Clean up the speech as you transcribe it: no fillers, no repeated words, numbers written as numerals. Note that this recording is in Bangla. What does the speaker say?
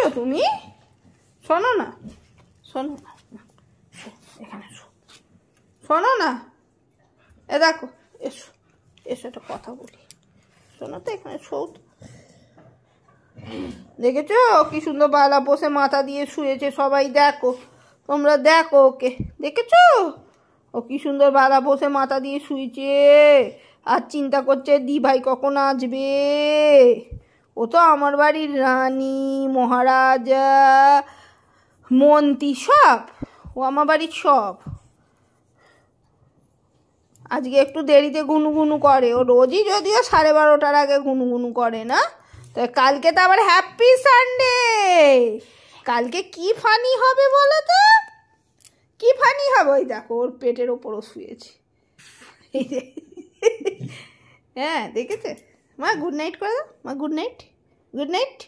দেখেছো তুমি? শোনো না, শোনো না, এখানে শোনো না, এ দেখো, এসো এসো, একটা কথা বলি, শোনো তো, এখানে শো। দেখেছো কি সুন্দর বালা বসে মাথা দিয়ে শুয়েছে, সবাই দেখো, তোমরা দেখো ওকে, দেখেছো ও কি সুন্দর বালা বসে মাথা দিয়ে শুয়েছে, আর চিন্তা করছে দি ভাই কখন আসবে। ও তো আমার বাড়ির রানী, মহারাজা, মন্ত্রী সব, ও আমার বাড়ির সব। আজকে একটু দেরিতে গুনু করে, ও রোজই যদিও 12:30টার আগে গুনু করে না। তো কালকে তো আবার হ্যাপি সানডে, কালকে কি ফানি হবে বলো তো, কি ফানি হবে? ওই দেখো ওর পেটের ওপরও শুয়েছে। হ্যাঁ দেখেছে? মা গুড নাইট করে দাও, মা গুড নাইট, গুড নাইট।